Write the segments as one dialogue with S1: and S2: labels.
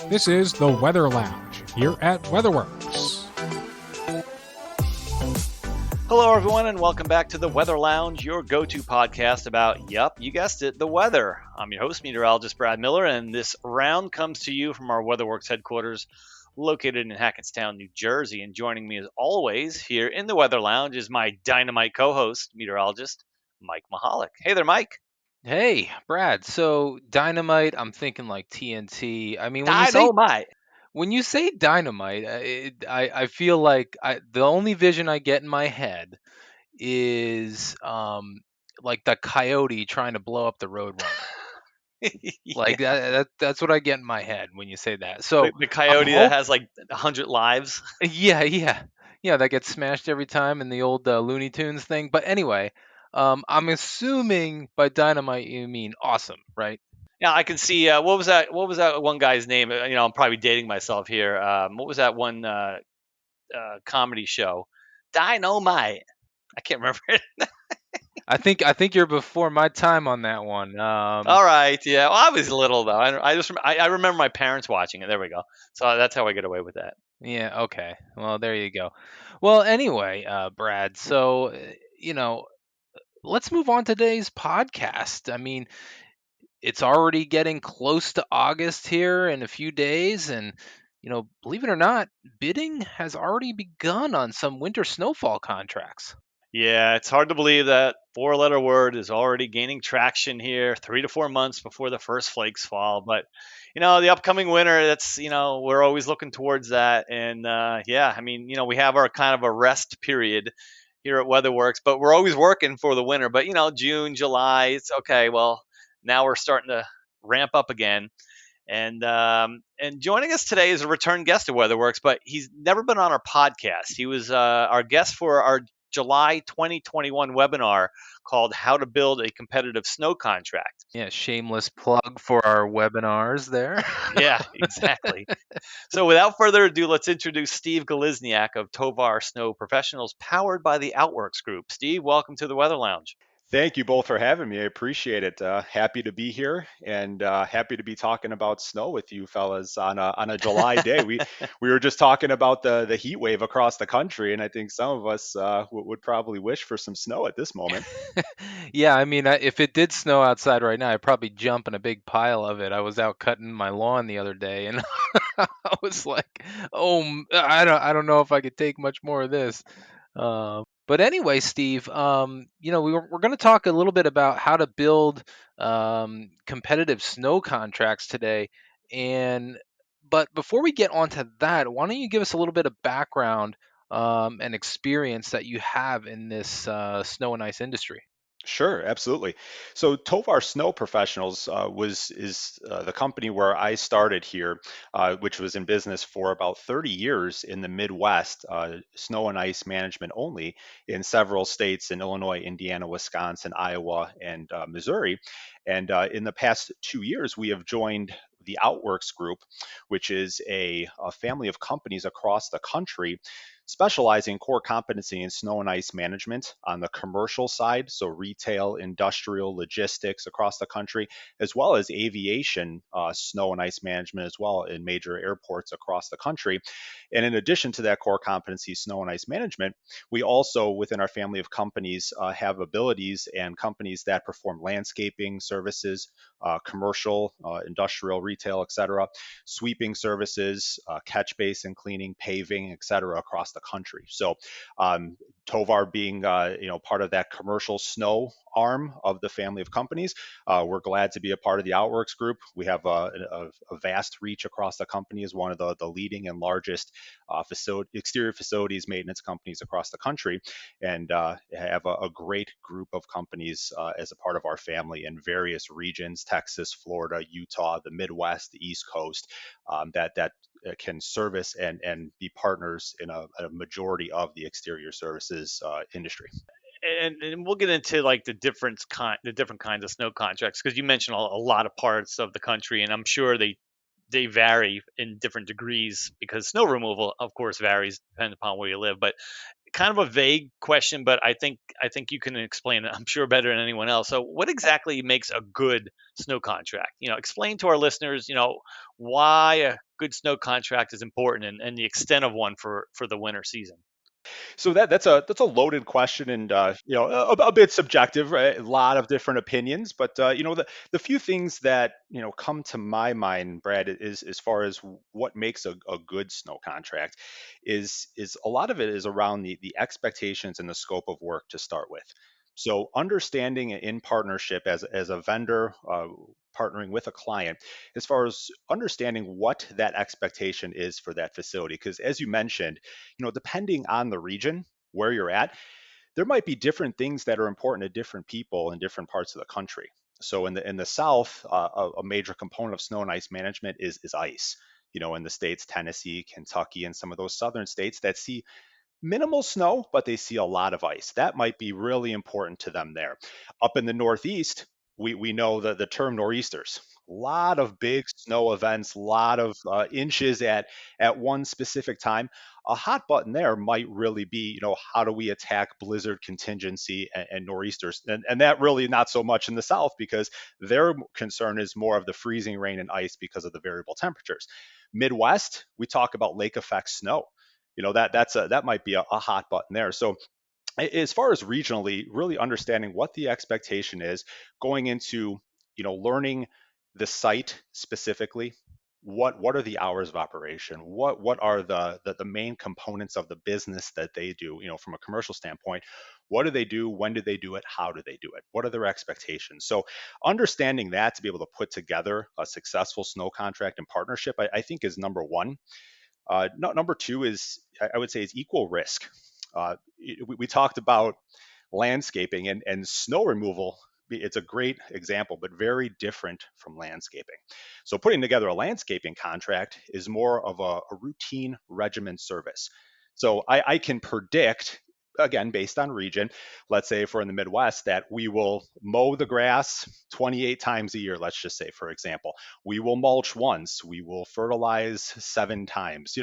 S1: This is the Weather Lounge here at WeatherWorks.
S2: Hello, everyone, and welcome back to the Weather Lounge, your go-to podcast about, yup, you guessed it, the weather. I'm your host, meteorologist Brad Miller, and this round comes to you from our WeatherWorks headquarters located in Hackettstown, New Jersey. And joining me as always here in the Weather Lounge is my dynamite co-host, meteorologist Mike Mahalik. Hey there, Mike.
S3: Hey, Brad. So dynamite, I'm thinking like TNT. I mean,
S2: Dynamite.
S3: when you say dynamite, I feel like the only vision I get in my head is like the coyote trying to blow up the Roadrunner. Like that's what I get in my head when you say that. So
S2: The coyote that has like 100 lives.
S3: yeah, that gets smashed every time in the old Looney Tunes thing. But anyway, I'm assuming by dynamite you mean awesome, right?
S2: Yeah, I can see. What was that? What was that one guy's name? I'm probably dating myself here. What was that one comedy show? Dynamite. I can't remember it.
S3: I think you're before my time on that one.
S2: All right. Yeah. Well, I was little though. I remember my parents watching it. There we go. So that's how I get away with that.
S3: Yeah, okay. Well, there you go. Well, anyway, Brad, so let's move on to today's podcast. I mean, it's already getting close to August here in a few days, and believe it or not, bidding has already begun on some winter snowfall contracts.
S2: Yeah, it's hard to believe that four-letter word is already gaining traction here, 3 to 4 months before the first flakes fall. But the upcoming winter, that's we're always looking towards that. And yeah, I mean, we have our kind of a rest period here at WeatherWorks, but we're always working for the winter. But June, July, it's okay. Well, now we're starting to ramp up again. And joining us today is a return guest of WeatherWorks, but he's never been on our podcast. He was our guest for our July 2021 webinar called How to Build a Competitive Snow Contract.
S3: Yeah, shameless plug for our webinars there.
S2: Yeah, exactly. So without further ado, let's introduce Steve Golyzniak of Tovar Snow Professionals, powered by the Outworx Group. Steve, welcome to the Weather Lounge.
S4: Thank you both for having me. I appreciate it. Happy to be here and happy to be talking about snow with you fellas on a July day. We were just talking about the heat wave across the country, and I think some of us would probably wish for some snow at this moment.
S3: Yeah, I mean, if it did snow outside right now, I'd probably jump in a big pile of it. I was out cutting my lawn the other day, and I was like, "Oh, I don't know if I could take much more of this." But anyway, Steve, we're going to talk a little bit about how to build competitive snow contracts today. But before we get onto that, why don't you give us a little bit of background and experience that you have in this snow and ice industry?
S4: Sure, absolutely. So Tovar Snow Professionals is the company where I started here, which was in business for about 30 years in the Midwest, snow and ice management only in several states in Illinois, Indiana, Wisconsin, Iowa, and Missouri. And in the past 2 years, we have joined the Outworx Group, which is a family of companies across the country specializing core competency in snow and ice management on the commercial side, so retail, industrial, logistics across the country, as well as aviation snow and ice management as well in major airports across the country. And in addition to that core competency, snow and ice management, we also, within our family of companies, have abilities and companies that perform landscaping services, commercial, industrial, retail, et cetera, sweeping services, catch basin cleaning, paving, et cetera, across the country. So Tovar being part of that commercial snow arm of the family of companies, we're glad to be a part of the Outworx Group. We have a vast reach across the company as one of the leading and largest exterior facilities maintenance companies across the country, and have a great group of companies as a part of our family in various regions: Texas, Florida, Utah, the Midwest, the East Coast, that can service and be partners in a majority of the exterior services industry.
S2: And we'll get into like the different kinds of snow contracts, because you mentioned a lot of parts of the country, and I'm sure they vary in different degrees because snow removal, of course, varies depending upon where you live. But kind of a vague question, but I think you can explain it, I'm sure, better than anyone else. So what exactly makes a good snow contract? Explain to our listeners, why a good snow contract is important, and the extent of one for the winter season.
S4: So that's a loaded question, and a bit subjective, right? A lot of different opinions, but the few things that come to my mind, Brad, is as far as what makes a good snow contract is a lot of it is around the expectations and the scope of work to start with. So understanding in partnership as a vendor, partnering with a client, as far as understanding what that expectation is for that facility, because as you mentioned, depending on the region where you're at, there might be different things that are important to different people in different parts of the country. So in the South, a major component of snow and ice management is ice. In the states, Tennessee, Kentucky, and some of those southern states that see minimal snow, but they see a lot of ice. That might be really important to them there. Up in the Northeast, we know the term nor'easters. A lot of big snow events, a lot of inches at one specific time. A hot button there might really be, how do we attack blizzard contingency and nor'easters? And that really not so much in the South, because their concern is more of the freezing rain and ice because of the variable temperatures. Midwest, we talk about lake effect snow. That might be a hot button there. So as far as regionally, really understanding what the expectation is going into, learning the site specifically. What are the hours of operation? What are the main components of the business that they do? From a commercial standpoint, what do they do? When do they do it? How do they do it? What are their expectations? So understanding that to be able to put together a successful snow contract and partnership, I think is number one. Number two is, I would say, is equal risk. We talked about landscaping and snow removal. It's a great example, but very different from landscaping. So putting together a landscaping contract is more of a routine regimen service. So I can predict, again, based on region, let's say if we're in the Midwest, that we will mow the grass 28 times a year, let's just say, for example. We will mulch once, we will fertilize 7 times.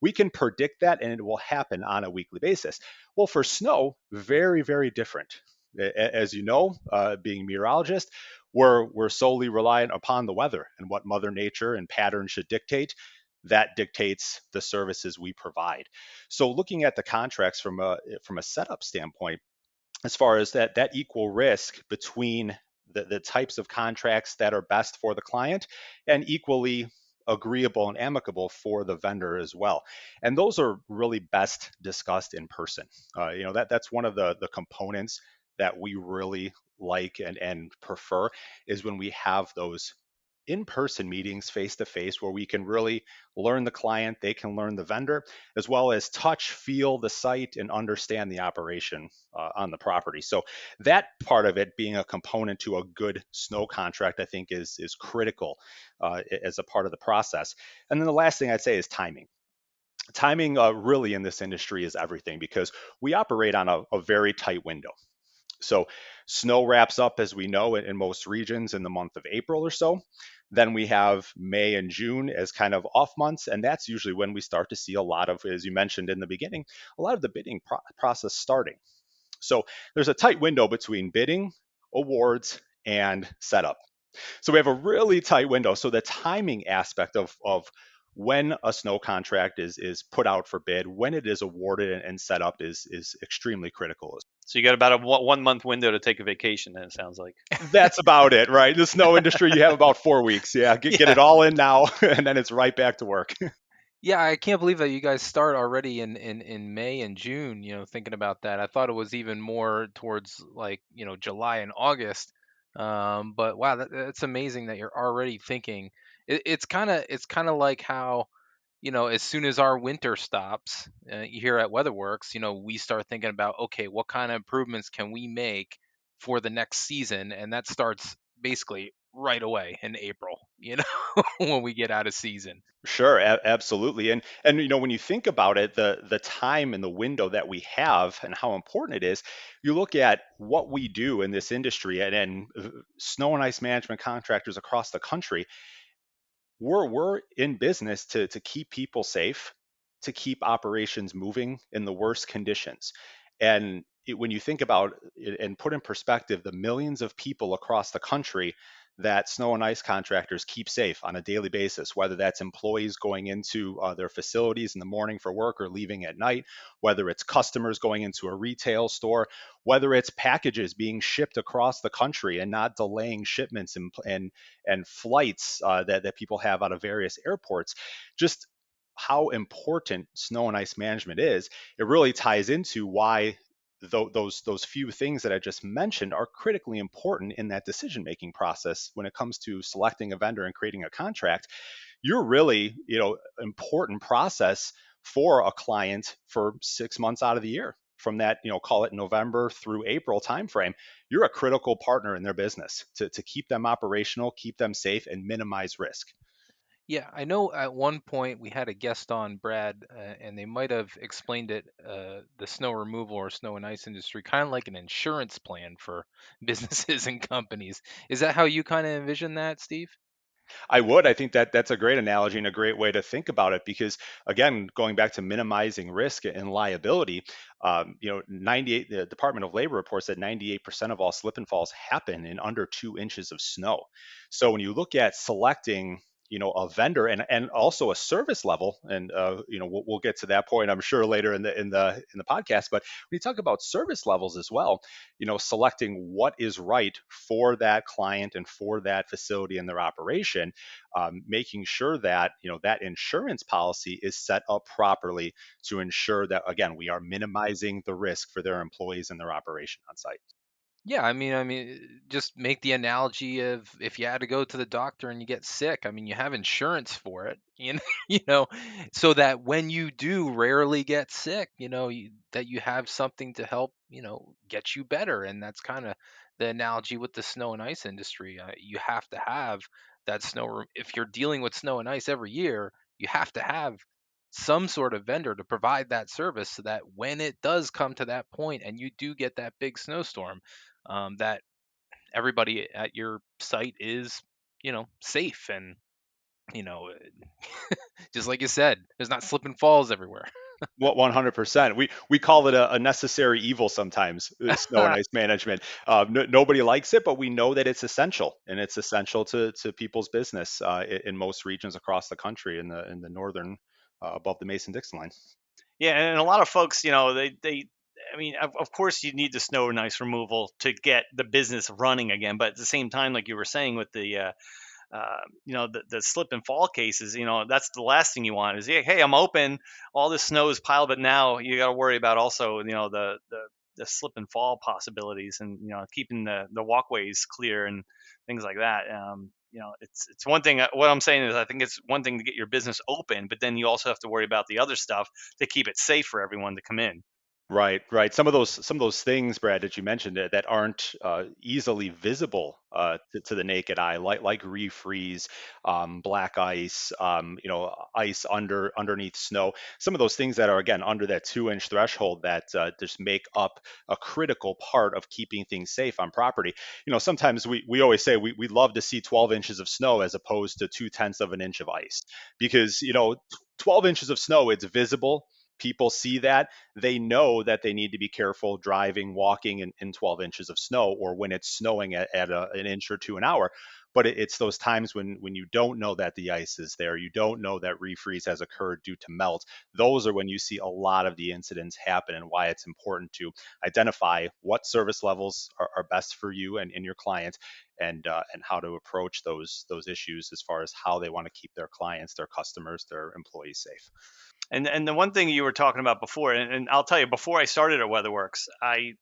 S4: We can predict that, and it will happen on a weekly basis. Well, for snow, very, very different. As you know, being meteorologist, we're solely reliant upon the weather and what Mother Nature and patterns should dictate. That dictates the services we provide. So, looking at the contracts from a setup standpoint, as far as that equal risk between the types of contracts that are best for the client and equally agreeable and amicable for the vendor as well. And those are really best discussed in person. That's one of the components that we really like and prefer, is when we have those in-person meetings face to face, where we can really learn the client, they can learn the vendor, as well as touch, feel the site, and understand the operation on the property. So that part of it being a component to a good snow contract, I think is critical as a part of the process. And then the last thing I'd say is timing. Timing really in this industry is everything, because we operate on a very tight window. So snow wraps up, as we know, in most regions in the month of April or so. Then we have May and June as kind of off months, and that's usually when we start to see a lot of, as you mentioned in the beginning, a lot of the bidding process starting. So there's a tight window between bidding, awards, and setup. So we have a really tight window. So the timing aspect of when a snow contract is put out for bid, when it is awarded and set up is extremely critical.
S2: So you got about a 1 month window to take a vacation, then it sounds like.
S4: That's about it, right? In the snow industry, you have about 4 weeks. Yeah, get
S3: Yeah.
S4: it all in now, and then it's right back to work.
S3: Yeah, I can't believe that you guys start already in May and June, thinking about that. I thought it was even more towards like, July and August. But wow, that's amazing that you're already thinking. It's kind of like how, as soon as our winter stops here at WeatherWorks, we start thinking about, okay, what kind of improvements can we make for the next season? And that starts basically right away in April, when we get out of season.
S4: Sure, absolutely. And when you think about it, the time and the window that we have and how important it is, you look at what we do in this industry, and snow and ice management contractors across the country, we're in business to keep people safe, to keep operations moving in the worst conditions. And when you think about it and put in perspective the millions of people across the country that snow and ice contractors keep safe on a daily basis, whether that's employees going into their facilities in the morning for work or leaving at night, whether it's customers going into a retail store, whether it's packages being shipped across the country and not delaying shipments and flights that people have out of various airports, just how important snow and ice management is, it really ties into why those few things that I just mentioned are critically important in that decision making process when it comes to selecting a vendor and creating a contract. You're really, important process for a client for 6 months out of the year. From that, call it November through April timeframe, you're a critical partner in their business to keep them operational, keep them safe, and minimize risk.
S3: Yeah, I know at one point we had a guest on, Brad, and they might have explained it, the snow removal or snow and ice industry, kind of like an insurance plan for businesses and companies. Is that how you kind of envision that, Steve?
S4: I would. I think that that's a great analogy and a great way to think about it because, again, going back to minimizing risk and liability, 98, the Department of Labor reports that 98% of all slip and falls happen in under 2 inches of snow. So when you look at selecting, a vendor and also a service level, and we'll get to that point, I'm sure, later in the podcast. But when you talk about service levels as well, selecting what is right for that client and for that facility and their operation, making sure that that insurance policy is set up properly to ensure that, again, we are minimizing the risk for their employees and their operation on site.
S3: Yeah, just make the analogy of if you had to go to the doctor and you get sick. I mean, you have insurance for it, you know, so that when you do rarely get sick, that you have something to help, get you better. And that's kind of the analogy with the snow and ice industry. You have to have that if you're dealing with snow and ice every year, you have to have some sort of vendor to provide that service so that when it does come to that point and you do get that big snowstorm, that everybody at your site is, safe and, you know, just like you said, there's not slip and falls everywhere.
S4: What 100%. We call it a necessary evil sometimes, snow and ice management. Nobody likes it, but we know that it's essential, and it's essential to people's business in most regions across the country in the northern above the Mason-Dixon line.
S2: Yeah, and a lot of folks, I mean, of course, you need the snow and ice removal to get the business running again. But at the same time, like you were saying with the slip and fall cases, that's the last thing you want is, yeah, hey, I'm open, all this snow is piled, but now you got to worry about also, the slip and fall possibilities and, keeping the walkways clear and things like that. It's one thing. What I'm saying is, I think it's one thing to get your business open, but then you also have to worry about the other stuff to keep it safe for everyone to come in.
S4: Right, right. Some of those things, Brad, that you mentioned that aren't easily visible to the naked eye, like refreeze, black ice, ice underneath snow. Some of those things that are, again, under that 2 inch threshold that just make up a critical part of keeping things safe on property. Sometimes we always say we love to see 12 inches of snow as opposed to 2/10 of an inch of ice because 12 inches of snow, it's visible. People see that, they know that they need to be careful driving, walking in 12 inches of snow, or when it's snowing at an inch or two an hour. But it's those times when you don't know that the ice is there, you don't know that refreeze has occurred due to melt. Those are when you see a lot of the incidents happen, and why it's important to identify what service levels are best for you and your client, and how to approach those issues as far as how they want to keep their clients, their customers, their employees safe.
S2: And the one thing you were talking about before, and I'll tell you, before I started at WeatherWorks, I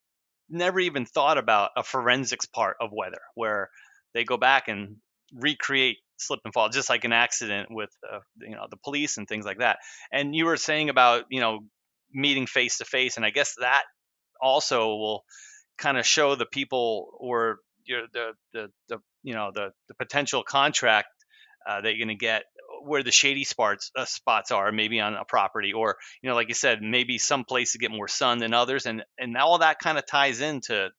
S2: never even thought about a forensics part of weather, where they go back and recreate slip and fall, just like an accident with the police and things like that. And you were saying about meeting face to face, and I guess that also will kind of show the people or the potential contract that you're going to get, where the shady spots are, maybe on a property, or like you said, maybe some places get more sun than others, and all that kind of ties into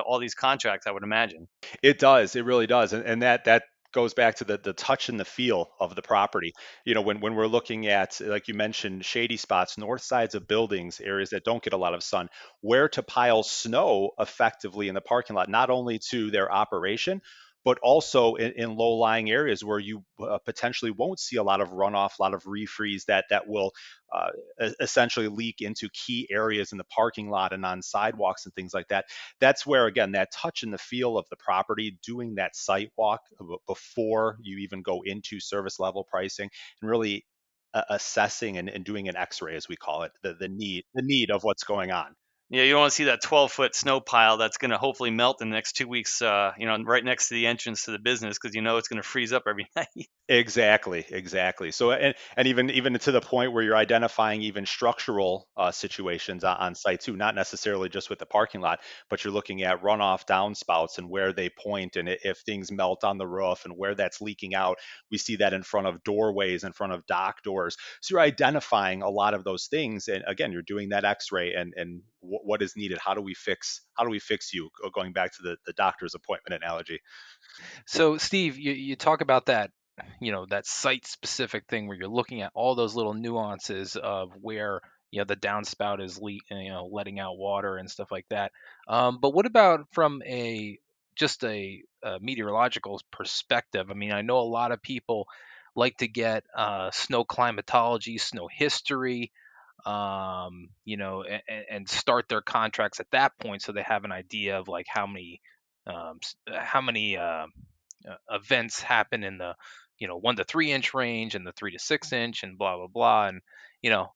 S2: all these contracts, I would imagine.
S4: It does. It really does. And that goes back to the touch and the feel of the property. When we're looking at, like you mentioned, shady spots, north sides of buildings, areas that don't get a lot of sun, where to pile snow effectively in the parking lot, not only to their operation, but also in low-lying areas where you potentially won't see a lot of runoff, a lot of refreeze that will essentially leak into key areas in the parking lot and on sidewalks and things like that. That's where, again, that touch and the feel of the property, doing that site walk before you even go into service level pricing, and really assessing and doing an x-ray, as we call it, the need of what's going on.
S2: Yeah, you don't want to see that 12-foot snow pile that's going to hopefully melt in the next 2 weeks, right next to the entrance to the business, because it's going to freeze up every night.
S4: Exactly. So, and even to the point where you're identifying even structural situations on site too, not necessarily just with the parking lot, but you're looking at runoff downspouts and where they point, and if things melt on the roof and where that's leaking out. We see that in front of doorways, in front of dock doors. So you're identifying a lot of those things, and again, you're doing that X-ray and what is needed. How do we fix you? Going back to the doctor's appointment analogy.
S3: So, Steve, you talk about that, that site specific thing where you're looking at all those little nuances of where, the downspout is letting out water and stuff like that. But what about from just a meteorological perspective? I mean, I know a lot of people like to get snow climatology, snow history, and start their contracts at that point so they have an idea of like how many events happen in the 1 to 3 inch range and the 3 to 6 inch and blah blah blah. And you know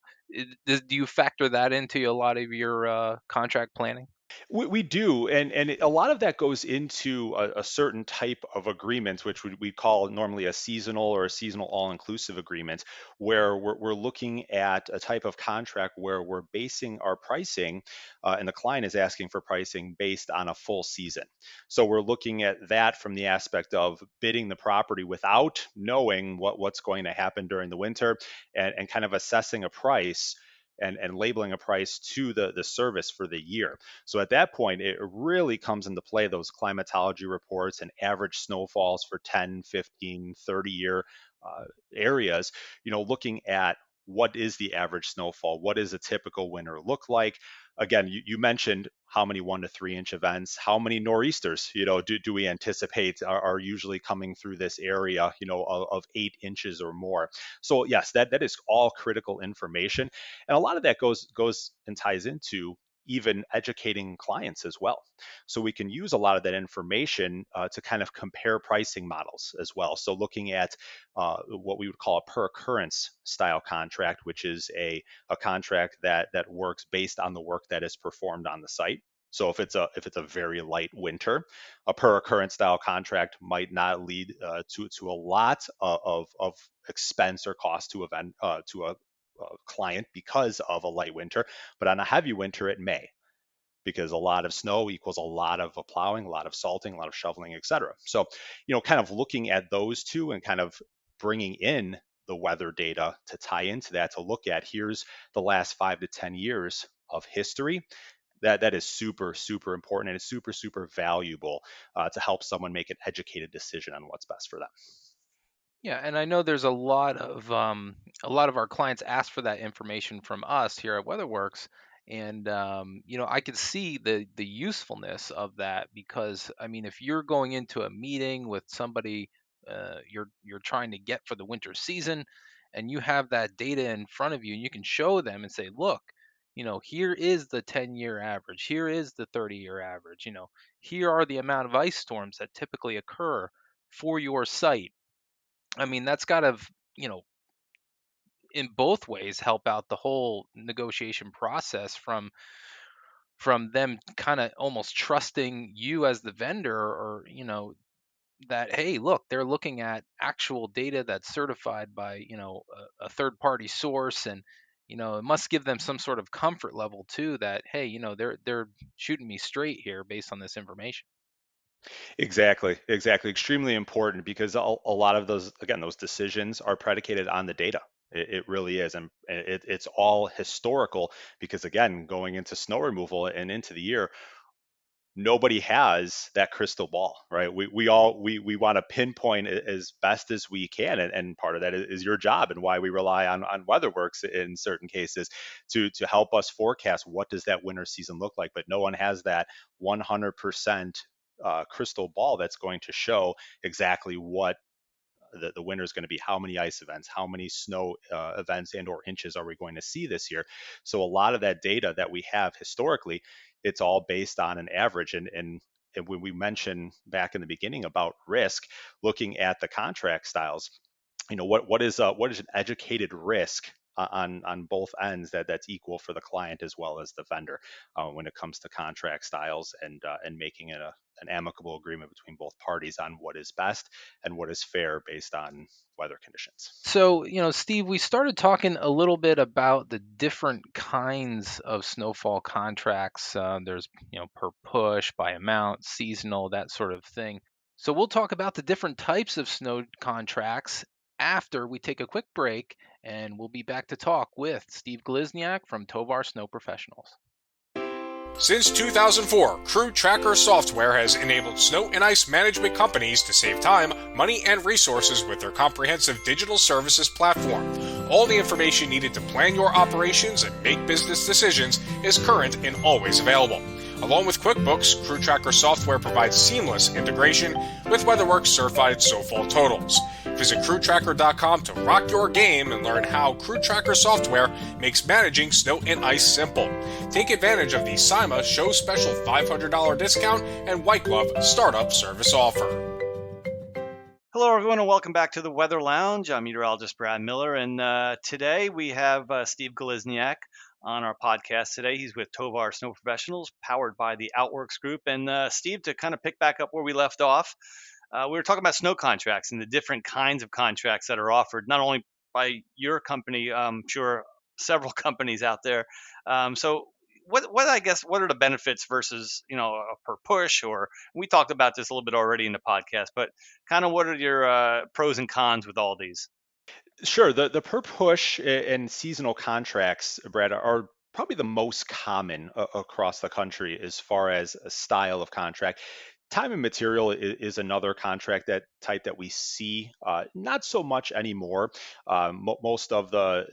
S3: do you factor that into a lot of your contract planning?
S4: We do, and a lot of that goes into a certain type of agreement, which we call normally a seasonal or a seasonal all-inclusive agreement, where we're looking at a type of contract where we're basing our pricing, and the client is asking for pricing based on a full season. So we're looking at that from the aspect of bidding the property without knowing what's going to happen during the winter, and kind of assessing a price and labeling a price to the service for the year. So at that point, it really comes into play those climatology reports and average snowfalls for 10, 15, 30-year areas, looking at what is the average snowfall, what does a typical winter look like. Again, you mentioned how many 1 to 3 inch events, how many nor'easters, do we anticipate are usually coming through this area, of 8 inches or more. So yes, that is all critical information. And a lot of that goes and ties into even educating clients as well. So we can use a lot of that information to kind of compare pricing models as well. So looking at what we would call a per occurrence style contract, which is a contract that works based on the work that is performed on the site. So if it's a very light winter, a per occurrence style contract might not lead to a lot of expense or cost to a client because of a light winter, but on a heavy winter, it may, because a lot of snow equals a lot of plowing, a lot of salting, a lot of shoveling, etc. So, kind of looking at those two and kind of bringing in the weather data to tie into that, to look at here's the last 5 to 10 years of history. That is super important, and it's super valuable to help someone make an educated decision on what's best for them.
S3: Yeah, and I know there's a lot of our clients ask for that information from us here at WeatherWorks, and I could see the usefulness of that because I mean, if you're going into a meeting with somebody you're trying to get for the winter season, and you have that data in front of you, and you can show them and say, look, here is the 10-year average, here is the 30-year average, here are the amount of ice storms that typically occur for your site. I mean, that's got to, you know, in both ways help out the whole negotiation process from them kind of almost trusting you as the vendor, or, that, hey, look, they're looking at actual data that's certified by, a third party source. And, it must give them some sort of comfort level too, that, hey, they're shooting me straight here based on this information.
S4: Exactly. Extremely important, because a lot of those decisions are predicated on the data. It really is. And it's all historical, because again, going into snow removal and into the year, nobody has that crystal ball, right? We want to pinpoint it as best as we can, and part of that is your job, and why we rely on WeatherWorks in certain cases to help us forecast what does that winter season look like. But no one has that 100% crystal ball that's going to show exactly what the winter is going to be, how many ice events, how many snow events and or inches are we going to see this year. So a lot of that data that we have historically, it's all based on an average. And when we mentioned back in the beginning about risk, looking at the contract styles, what is an educated risk on both ends that's equal for the client as well as the vendor when it comes to contract styles, and making it an amicable agreement between both parties on what is best and what is fair based on weather conditions.
S3: So, Steve, we started talking a little bit about the different kinds of snowfall contracts. There's, per push, by amount, seasonal, that sort of thing. So we'll talk about the different types of snow contracts after we take a quick break, and we'll be back to talk with Steve Golyzniak from Tovar Snow Professionals.
S1: Since 2004, Crew Tracker software has enabled snow and ice management companies to save time, money, and resources with their comprehensive digital services platform. All the information needed to plan your operations and make business decisions is current and always available. Along with QuickBooks, Crew Tracker software provides seamless integration with WeatherWorks certified snowfall totals. Visit crewtracker.com to rock your game and learn how Crew Tracker software makes managing snow and ice simple. Take advantage of the SIMA Show Special $500 discount and White Glove Startup Service offer.
S2: Hello, everyone, and welcome back to the Weather Lounge. I'm meteorologist Brad Miller, and today we have Steve Golyzniak on our podcast today. He's with Tovar Snow Professionals, powered by the Outworx Group. And Steve, to kind of pick back up where we left off, we were talking about snow contracts and the different kinds of contracts that are offered, not only by your company, I'm sure several companies out there. So what are the benefits versus, a per push, or we talked about this a little bit already in the podcast, but kind of what are your pros and cons with all these?
S4: Sure. The per push and seasonal contracts, Brad, are probably the most common across the country as far as a style of contract. Time and material is another contract that type that we see not so much anymore. Most of the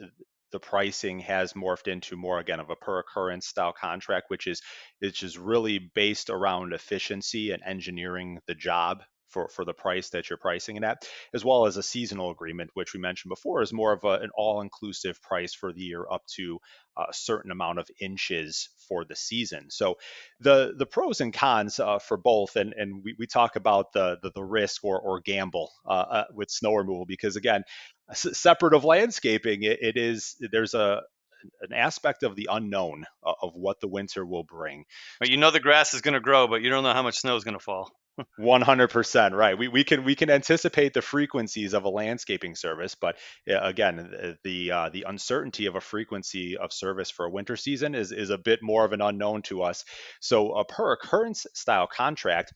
S4: pricing has morphed into more, again, of a per occurrence style contract, which is really based around efficiency and engineering the job for the price that you're pricing it at, as well as a seasonal agreement, which we mentioned before is more of an all-inclusive price for the year up to a certain amount of inches for the season. So the pros and cons for both, and we talk about the risk or gamble with snow removal, because again, separate of landscaping, there's an aspect of the unknown of what the winter will bring.
S2: But you know the grass is going to grow, but you don't know how much snow is going to fall.
S4: 100% right. We can anticipate the frequencies of a landscaping service, but again, the uncertainty of a frequency of service for a winter season is a bit more of an unknown to us. So a per occurrence style contract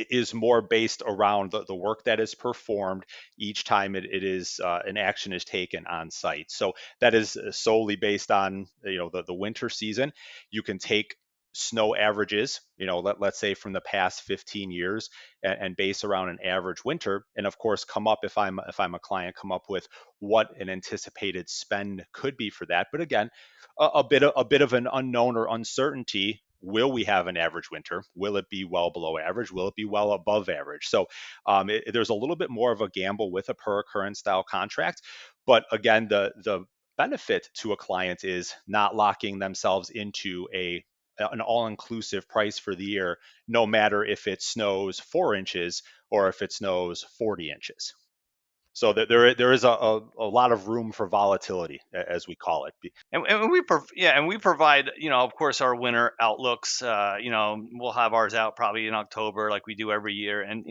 S4: is more based around the work that is performed each time it is an action is taken on site. So that is solely based on the winter season. You can take snow averages, let's say from the past 15 years, and base around an average winter, and of course come up, if I'm a client, come up with what an anticipated spend could be for that. But again, a bit of an unknown or uncertainty. Will we have an average winter? Will it be well below average? Will it be well above average? So there's a little bit more of a gamble with a per occurrence style contract. But again, the benefit to a client is not locking themselves into an all-inclusive price for the year, no matter if it snows 4 inches or if it snows 40 inches. So there is a lot of room for volatility, as we call it.
S2: And we provide, of course, our winter outlooks. We'll have ours out probably in October, like we do every year. And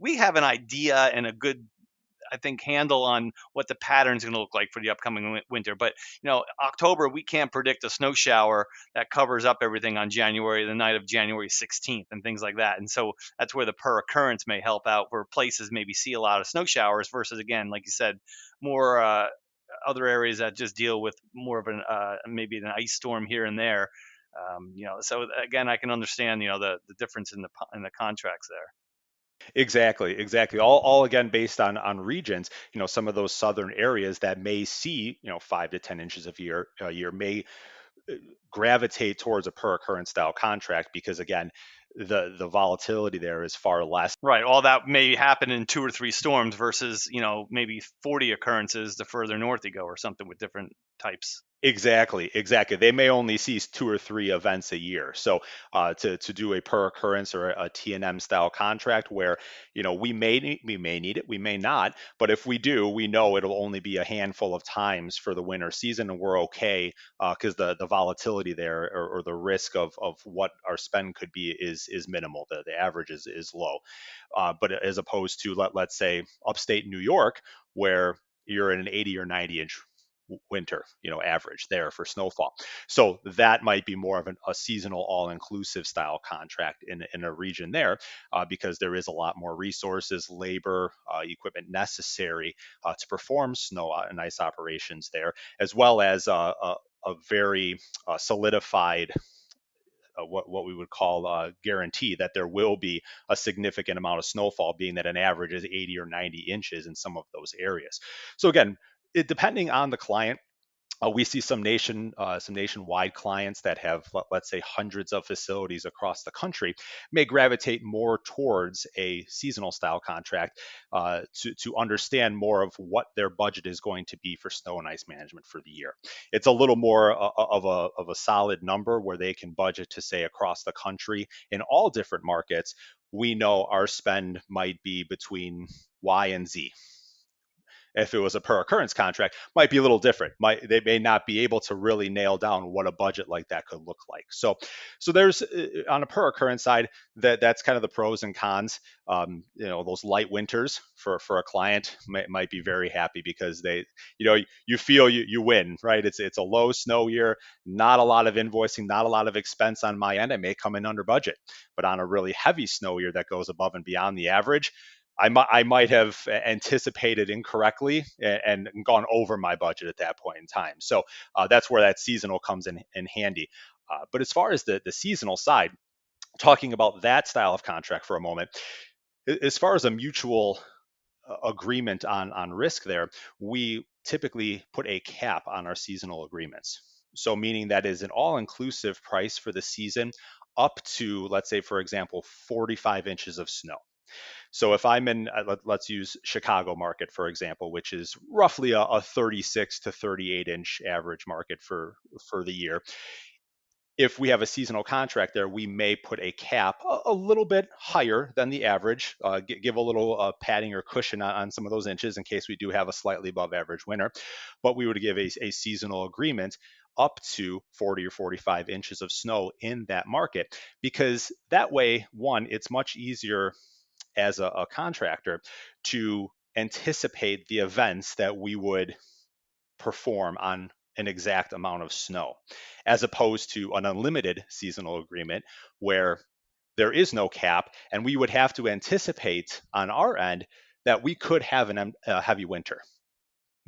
S2: we have an idea and a good, I think, handle on what the pattern's going to look like for the upcoming winter. But October, we can't predict a snow shower that covers up everything on the night of January 16th, and things like that. And so that's where the per occurrence may help out, where places maybe see a lot of snow showers versus, again, like you said, more other areas that just deal with more of maybe an ice storm here and there. So again, I can understand, the difference in the contracts there.
S4: Exactly. All again based on regions. Some of those southern areas that may see 5 to 10 inches of year a year may gravitate towards a per occurrence style contract because again, the volatility there is far less.
S2: Right. All that may happen in 2 or 3 storms versus, maybe 40 occurrences the further north you go or something with different types.
S4: Exactly. They may only see 2 or 3 events a year. So to do a per occurrence or a T&M style contract where we may need it, we may not, but if we do, we know it'll only be a handful of times for the winter season, and we're okay because the volatility there or the risk of what our spend could be is minimal. The average is low, but as opposed to let's say upstate New York where you're in an 80 or 90 inch winter, average there for snowfall. So that might be more of a seasonal all-inclusive style contract in a region there because there is a lot more resources, labor, equipment necessary to perform snow and ice operations there, as well as a very solidified what we would call a guarantee that there will be a significant amount of snowfall, being that an average is 80 or 90 inches in some of those areas. So again, depending on the client, we see some nationwide clients that have, let's say, hundreds of facilities across the country may gravitate more towards a seasonal style contract to understand more of what their budget is going to be for snow and ice management for the year. It's a little more of a solid number where they can budget to say across the country in all different markets. We know our spend might be between Y and Z. If it was a per occurrence contract, might be a little different. They may not be able to really nail down what a budget like that could look like. So there's on a per occurrence side that's kind of the pros and cons. Those light winters for a client might be very happy because you feel you win, right? It's a low snow year, not a lot of invoicing, not a lot of expense on my end. I may come in under budget, but on a really heavy snow year that goes above and beyond the average, I might have anticipated incorrectly and gone over my budget at that point in time. So that's where that seasonal comes in handy. But as far as the seasonal side, talking about that style of contract for a moment, as far as a mutual agreement on risk there, we typically put a cap on our seasonal agreements. So meaning that is an all-inclusive price for the season up to, let's say, for example, 45 inches of snow. So if I'm in, let's use Chicago market, for example, which is roughly a 36 to 38 inch average market for the year. If we have a seasonal contract there, we may put a cap a little bit higher than the average, give a little padding or cushion on some of those inches in case we do have a slightly above average winter. But we would give a seasonal agreement up to 40 or 45 inches of snow in that market, because that way, one, it's much easier as a contractor to anticipate the events that we would perform on an exact amount of snow, as opposed to an unlimited seasonal agreement where there is no cap and we would have to anticipate on our end that we could have a heavy winter.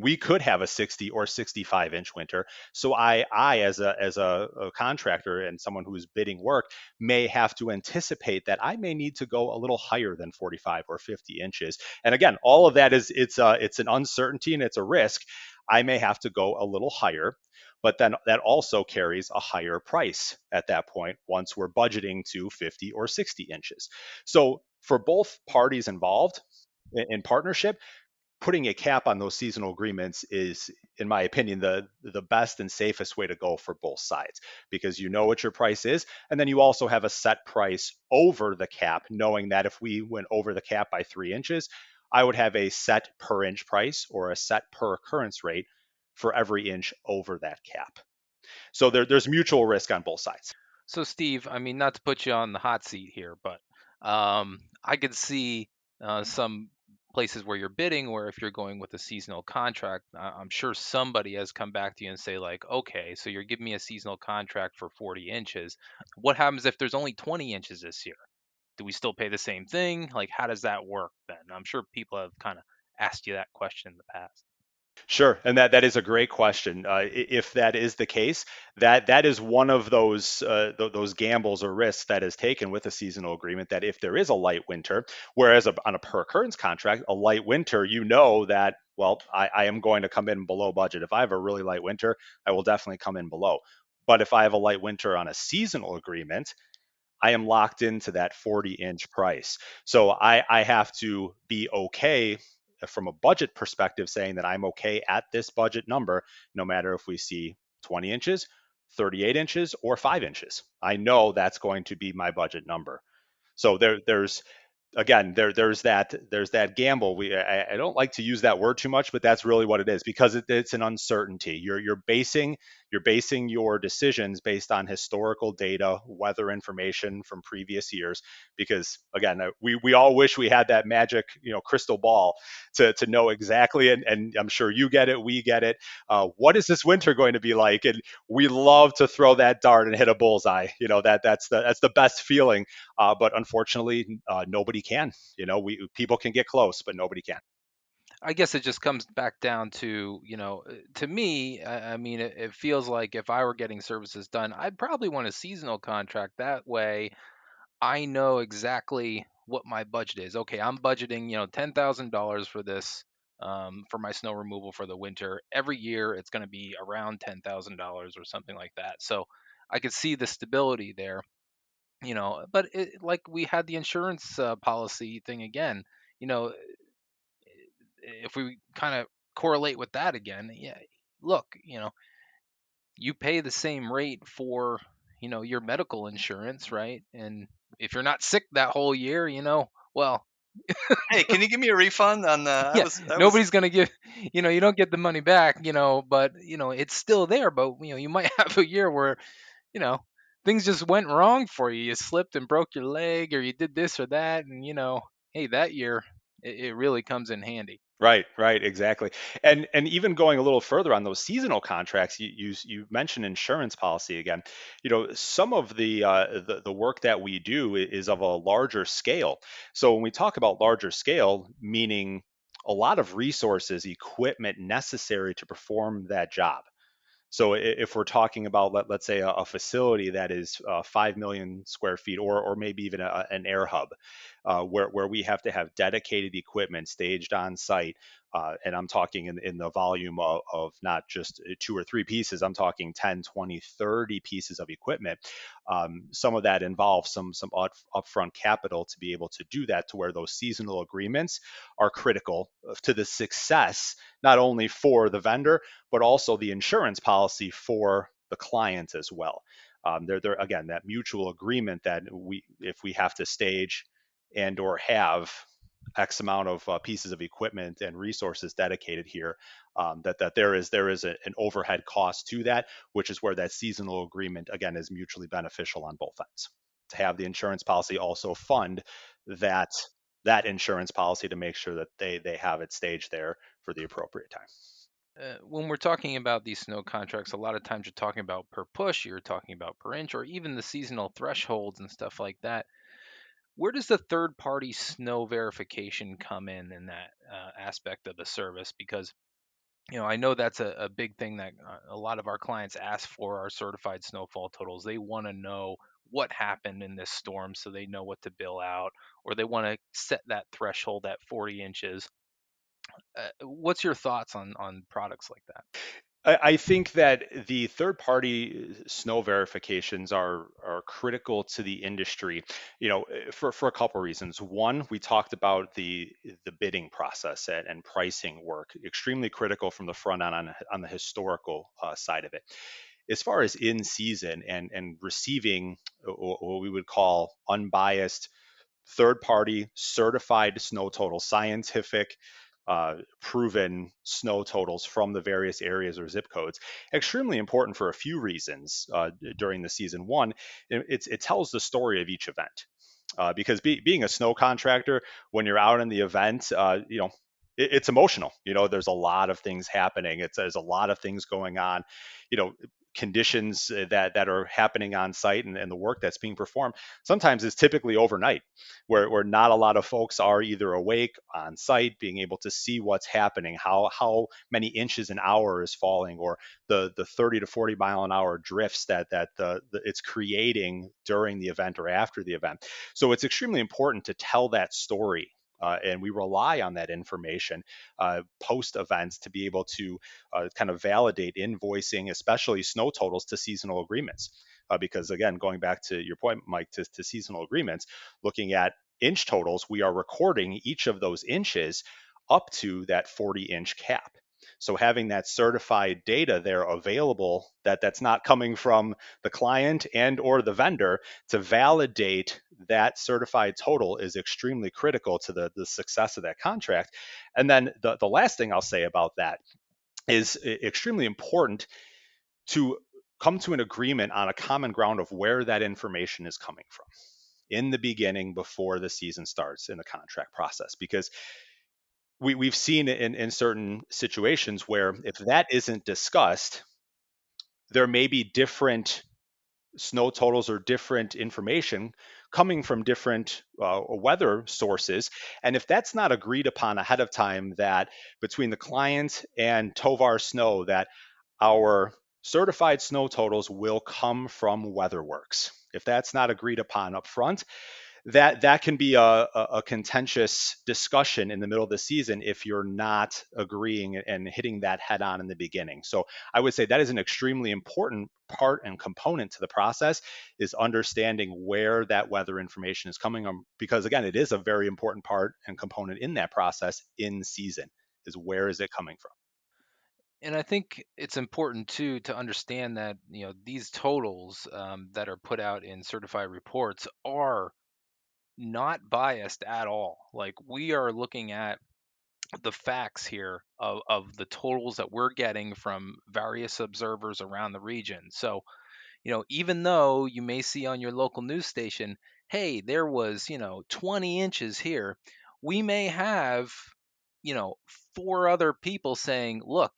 S4: We could have a 60 or 65 inch winter. So I as a contractor and someone who is bidding work may have to anticipate that I may need to go a little higher than 45 or 50 inches. And again, all of that it's an uncertainty and it's a risk. I may have to go a little higher, but then that also carries a higher price at that point once we're budgeting to 50 or 60 inches. So for both parties involved in partnership, putting a cap on those seasonal agreements is, in my opinion, the best and safest way to go for both sides, because you know what your price is, and then you also have a set price over the cap, knowing that if we went over the cap by 3 inches, I would have a set per inch price or a set per occurrence rate for every inch over that cap. So there's mutual risk on both sides.
S3: So Steve, I mean, not to put you on the hot seat here, but I could see some places where you're bidding, where if you're going with a seasonal contract, I'm sure somebody has come back to you and say like, okay, so you're giving me a seasonal contract for 40 inches. What happens if there's only 20 inches this year? Do we still pay the same thing? Like, how does that work then? I'm sure people have kind of asked you that question in the past.
S4: Sure, and that is a great question. If that is the case, that is one of those gambles or risks that is taken with a seasonal agreement. That if there is a light winter, whereas on a per occurrence contract, a light winter, you know that, well, I am going to come in below budget. If I have a really light winter, I will definitely come in below. But if I have a light winter on a seasonal agreement, I am locked into that 40-inch price. So I have to be okay from a budget perspective, saying that I'm okay at this budget number, no matter if we see 20 inches, 38 inches, or 5 inches. I know that's going to be my budget number. So there's again, there's that gamble. I don't like to use that word too much, but that's really what it is, because it's an uncertainty. You're basing your decisions based on historical data, weather information from previous years. Because again, we all wish we had that magic crystal ball to know exactly, and I'm sure you get it, we get it. What is this winter going to be like? And we love to throw that dart and hit a bullseye. That's the best feeling. But unfortunately, nobody can. People can get close, but nobody can.
S3: I guess it just comes back down to, to me, I mean, it feels like if I were getting services done, I'd probably want a seasonal contract. That way, I know exactly what my budget is. Okay, I'm budgeting, $10,000 for this, for my snow removal for the winter. Every year, it's going to be around $10,000 or something like that. So I could see the stability there, But like we had the insurance policy thing again, you know, if we kind of correlate with that again, yeah, look, you pay the same rate for, your medical insurance, right? And if you're not sick that whole year, well,
S5: Hey, can you give me a refund on the?
S3: yeah, nobody's gonna give, you don't get the money back, but it's still there. But you might have a year where, you know, things just went wrong for you. You slipped and broke your leg, or you did this or that, and hey, that year it really comes in handy.
S4: Right, exactly. And even going a little further on those seasonal contracts, you mentioned insurance policy again. Some of the work that we do is of a larger scale. So when we talk about larger scale, meaning a lot of resources, equipment necessary to perform that job. So if we're talking about, let's say, a facility that is 5 million square feet, or maybe even an air hub, where we have to have dedicated equipment staged on site. And I'm talking in the volume of not just two or three pieces, I'm talking 10, 20, 30 pieces of equipment. Some of that involves some upfront capital to be able to do that, to where those seasonal agreements are critical to the success, not only for the vendor, but also the insurance policy for the client as well. They're again, that mutual agreement that if we have to stage and or have X amount of pieces of equipment and resources dedicated here, that there is an overhead cost to that, which is where that seasonal agreement again is mutually beneficial on both ends. To have the insurance policy also fund that insurance policy, to make sure that they have it staged there for the appropriate time.
S3: When we're talking about these snow contracts, a lot of times you're talking about per push, you're talking about per inch, or even the seasonal thresholds and stuff like that. Where does the third party snow verification come in that aspect of the service? Because I know that's a big thing that a lot of our clients ask for, our certified snowfall totals. They want to know what happened in this storm so they know what to bill out, or they want to set that threshold at 40 inches. What's your thoughts on products like that?
S4: I think that the third-party snow verifications are critical to the industry, for a couple reasons. One, we talked about the bidding process and pricing work, extremely critical from the front end on the historical side of it. As far as in season and receiving what we would call unbiased, third party certified snow total, scientific, proven snow totals from the various areas or zip codes, extremely important for a few reasons during the season. One, it tells the story of each event. Because being a snow contractor, when you're out in the event, it's emotional. There's a lot of things happening. There's a lot of things going on. You know, conditions that are happening on site and the work that's being performed sometimes is typically overnight, where not a lot of folks are either awake on site, being able to see what's happening, how many inches an hour is falling, or the 30 to 40 mile an hour drifts that it's creating during the event or after the event. So it's extremely important to tell that story. And we rely on that information post events to be able to kind of validate invoicing, especially snow totals to seasonal agreements. Because again, going back to your point, Mike, to seasonal agreements, looking at inch totals, we are recording each of those inches up to that 40-inch cap. So having that certified data there available, that's not coming from the client and or the vendor, to validate that certified total is extremely critical to the success of that contract. And then the last thing I'll say about that is extremely important to come to an agreement on a common ground of where that information is coming from in the beginning before the season starts in the contract process, because we've seen it in certain situations where if that isn't discussed, there may be different snow totals or different information coming from different weather sources. And if that's not agreed upon ahead of time, that between the client and Tovar Snow, that our certified snow totals will come from WeatherWorks. If that's not agreed upon up front, that can be a contentious discussion in the middle of the season if you're not agreeing and hitting that head on in the beginning. So I would say that is an extremely important part and component to the process, is understanding where that weather information is coming from, because again, it is a very important part and component in that process in season, is where is it coming from.
S3: And I think it's important too to understand that these totals that are put out in certified reports are not biased at all. Like, we are looking at the facts here of the totals that we're getting from various observers around the region. So, even though you may see on your local news station, hey, there was, 20 inches here, we may have, you know, four other people saying, look,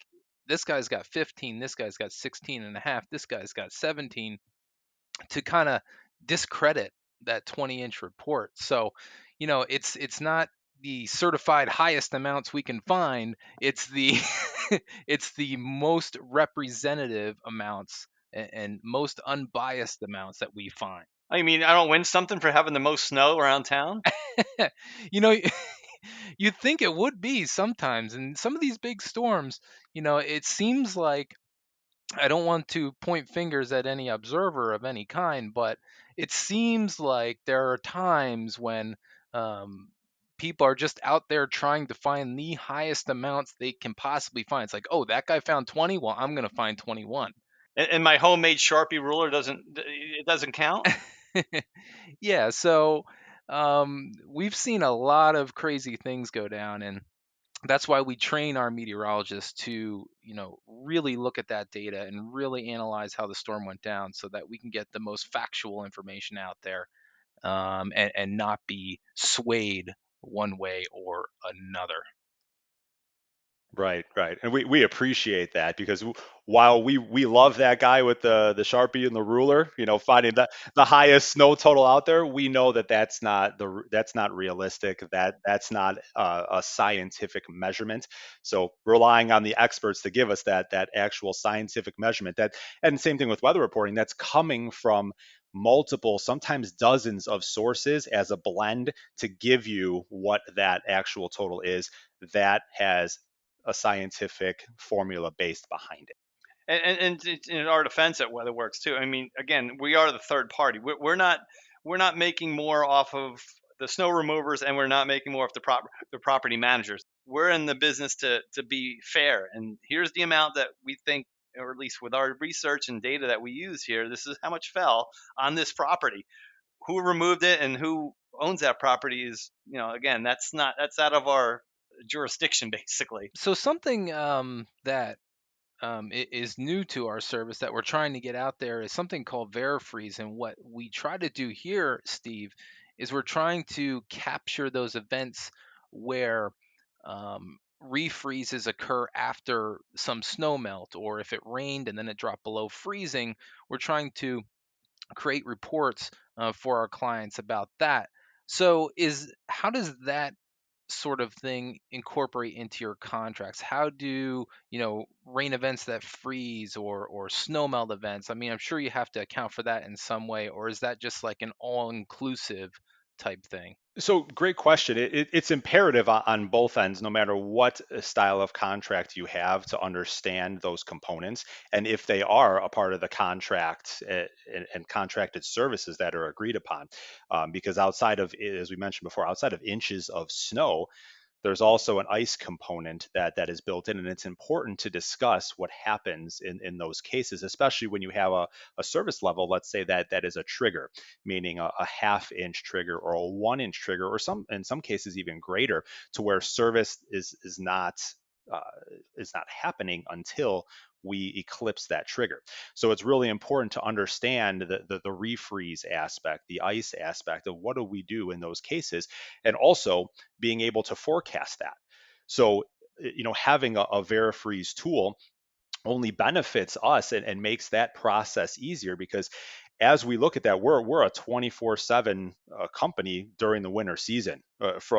S3: this guy's got 15, this guy's got 16 and a half, this guy's got 17, to kind of discredit that 20-inch report. So, it's not the certified highest amounts we can find, it's the it's the most representative amounts and most unbiased amounts that we find.
S2: I mean, I don't win something for having the most snow around town.
S3: you know you'd think it would be sometimes, and some of these big storms, it seems like, I don't want to point fingers at any observer of any kind, but it seems like there are times when um, people are just out there trying to find the highest amounts they can possibly find. It's like, oh, that guy found 20. Well, I'm going to find 21.
S2: And my homemade Sharpie ruler doesn't count.
S3: Yeah, so we've seen a lot of crazy things go down, and that's why we train our meteorologists to, really look at that data and really analyze how the storm went down so that we can get the most factual information out there, and not be swayed one way or another.
S4: Right, right. And we appreciate that, because while we love that guy with the Sharpie and the ruler, finding the highest snow total out there, we know that that's not realistic. That's not a scientific measurement. So relying on the experts to give us that actual scientific measurement, and same thing with weather reporting, that's coming from multiple, sometimes dozens of sources as a blend to give you what that actual total is, that has a scientific formula based behind it.
S2: And in our defense at WeatherWorks too. I mean, again, we are the third party. We're not making more off of the snow removers, and we're not making more off the property managers. We're in the business to be fair. And here's the amount that we think, or at least with our research and data that we use here, this is how much fell on this property. Who removed it and who owns that property is, again, that's out of our jurisdiction, basically.
S3: So something that is new to our service that we're trying to get out there is something called VeriFreeze. And what we try to do here, Steve, is we're trying to capture those events where refreezes occur after some snow melt, or if it rained and then it dropped below freezing, we're trying to create reports for our clients about that. So, is how does that sort of thing incorporate into your contracts? How do, rain events that freeze or snow melt events? I mean, I'm sure you have to account for that in some way, or is that just like an all-inclusive type thing?
S4: So great question. It's imperative on both ends, no matter what style of contract you have, to understand those components and if they are a part of the contract and contracted services that are agreed upon. Because outside of, as we mentioned before, outside of inches of snow, there's also an ice component that is built in, and it's important to discuss what happens in those cases, especially when you have a service level, let's say that is a trigger, meaning a half-inch trigger or a 1-inch trigger, or in some cases even greater, to where service uh, is not happening until we eclipse that trigger. So it's really important to understand the refreeze aspect, the ice aspect of what do we do in those cases, and also being able to forecast that. So, having a Verifreeze tool only benefits us and makes that process easier, because as we look at that, we're a 24/7 company during the winter season.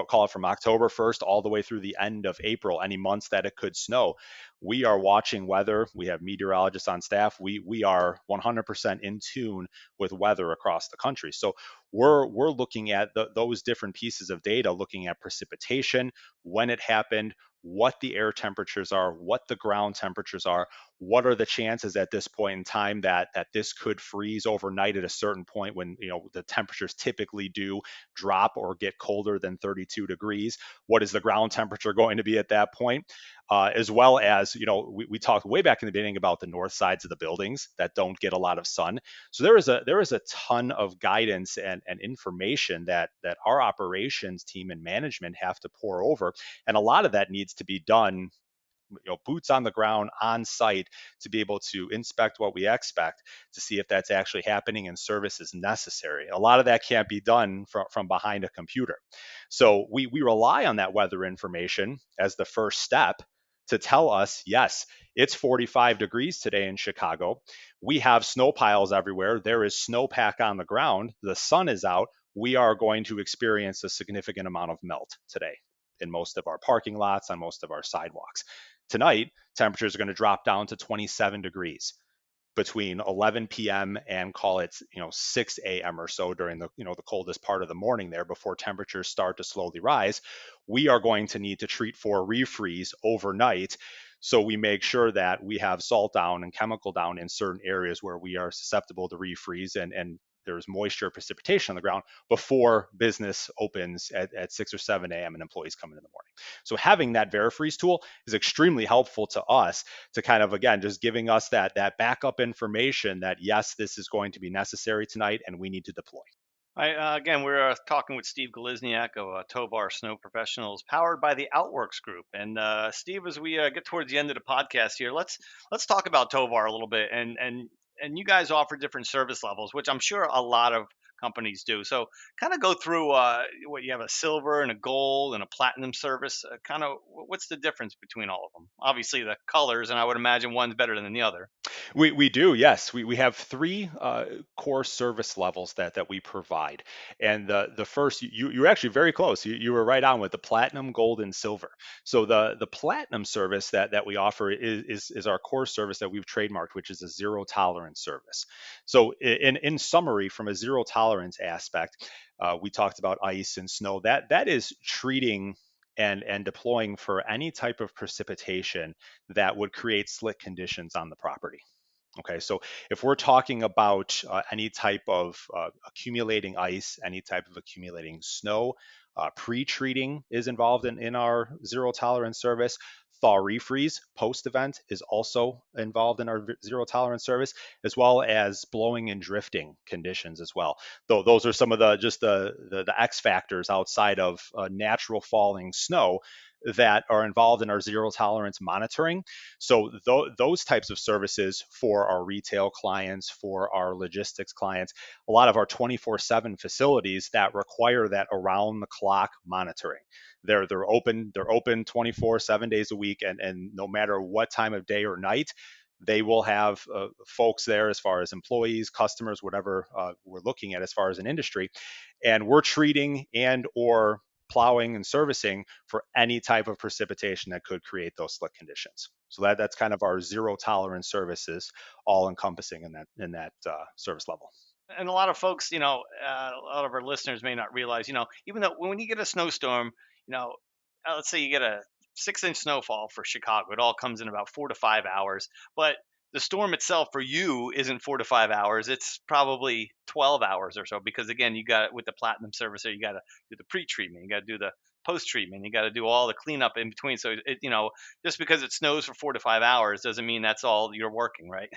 S4: Call it from October 1st all the way through the end of April, any months that it could snow. We are watching weather. We have meteorologists on staff. We are 100% in tune with weather across the country. So we're looking at those different pieces of data, looking at precipitation, when it happened, what the air temperatures are, what the ground temperatures are, what are the chances at this point in time that this could freeze overnight at a certain point when the temperatures typically do drop or get colder than 32 degrees. What is the ground temperature going to be at that point? As well as, we talked way back in the beginning about the north sides of the buildings that don't get a lot of sun. So there is a ton of guidance and information that our operations team and management have to pour over, and a lot of that needs to be done, boots on the ground on site, to be able to inspect what we expect, to see if that's actually happening and service is necessary. A lot of that can't be done from behind a computer. So we rely on that weather information as the first step to tell us, yes, it's 45 degrees today in Chicago. We have snow piles everywhere. There is snowpack on the ground. The sun is out. We are going to experience a significant amount of melt today in most of our parking lots, on most of our sidewalks. Tonight, temperatures are going to drop down to 27 degrees between 11 p.m. and call it 6 a.m. or so, during the coldest part of the morning there, before temperatures start to slowly rise. We are going to need to treat for refreeze overnight, so we make sure that we have salt down and chemical down in certain areas where we are susceptible to refreeze, and there's moisture precipitation on the ground before business opens at 6 or 7 a.m. and employees come in the morning. So having that Verifreeze tool is extremely helpful to us, to kind of, again, just giving us that backup information that, yes, this is going to be necessary tonight and we need to deploy.
S2: Again, we're talking with Steve Golyzniak of Tovar Snow Professionals, powered by the Outworx Group. And Steve, as we get towards the end of the podcast here, let's talk about Tovar a little bit. And you guys offer different service levels, which I'm sure a lot of companies do. So kind of go through what you have: a silver and a gold and a platinum service. Kind of what's the difference between all of them? Obviously the colors, and I would imagine one's better than the other.
S4: We do, yes. We have three core service levels that we provide, and the first, you're actually very close. You were right on with the platinum, gold, and silver. So the platinum service that we offer is our core service that we've trademarked, which is a zero tolerance service. So in summary, from a zero tolerance aspect, we talked about ice and snow. That is treating and deploying for any type of precipitation that would create slick conditions on the property. Okay, so if we're talking about any type of accumulating ice, any type of accumulating snow, pre-treating is involved in our zero tolerance service. Thaw refreeze post-event is also involved in our zero tolerance service, as well as blowing and drifting conditions as well. Though those are some of the X factors outside of natural falling snow that are involved in our zero tolerance monitoring. So those types of services for our retail clients, for our logistics clients, a lot of our 24/7 facilities that require that around the clock monitoring. They're open 24, 7 days a week, and no matter what time of day or night, they will have folks there as far as employees, customers, whatever we're looking at as far as an industry, and we're treating and or plowing and servicing for any type of precipitation that could create those slick conditions. So that's kind of our zero tolerance services, all encompassing in that service level.
S2: And a lot of folks, a lot of our listeners may not realize, even though when you get a snowstorm, you know, let's say you get a 6-inch snowfall for Chicago, it all comes in about 4 to 5 hours. But the storm itself for you isn't 4 to 5 hours. It's probably 12 hours or so, because again, you got with the platinum servicer, you got to do the pre-treatment, you got to do the post-treatment, you got to do all the cleanup in between. So just because it snows for 4 to 5 hours doesn't mean that's all you're working, right?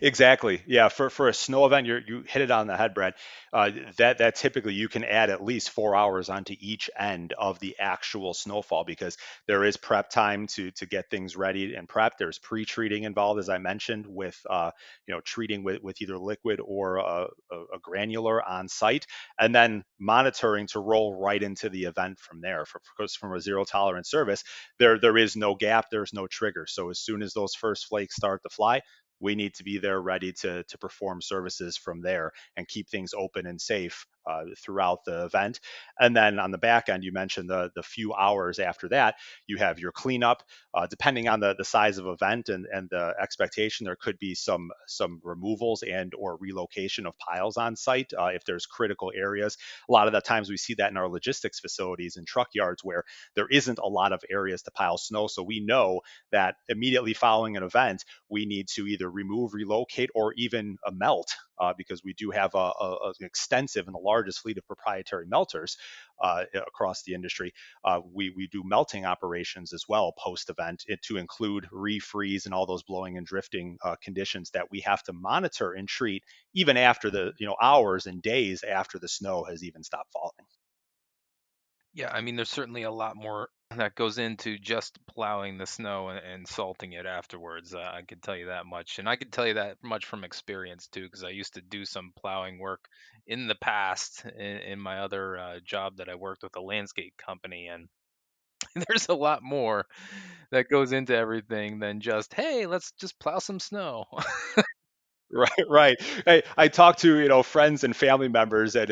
S4: Exactly. Yeah. For a snow event, you hit it on the head, Brad. That typically you can add at least 4 hours onto each end of the actual snowfall, because there is prep time to get things ready and prep. There's pre-treating involved, as I mentioned, with treating with either liquid or a granular on site, and then monitoring to roll right into the event from there. Because from a zero tolerance service, there is no gap, there's no trigger. So as soon as those first flakes start to fly, we need to be there ready to perform services from there and keep things open and safe throughout the event. And then on the back end, you mentioned the few hours after that, you have your cleanup. Depending on the size of event and the expectation, there could be some removals and or relocation of piles on site if there's critical areas. A lot of the times we see that in our logistics facilities and truck yards where there isn't a lot of areas to pile snow. So we know that immediately following an event, we need to either remove, relocate, or even melt, because we do have an extensive and the largest fleet of proprietary melters across the industry. We do melting operations as well post-event, to include refreeze and all those blowing and drifting conditions that we have to monitor and treat even after the hours and days after the snow has even stopped falling.
S3: Yeah, I mean, there's certainly a lot more that goes into just plowing the snow and salting it afterwards. I can tell you that much. And I can tell you that much from experience too, because I used to do some plowing work in the past in my other job that I worked with a landscape company. And there's a lot more that goes into everything than just, hey, let's just plow some snow.
S4: Right, right. I talk to friends and family members, and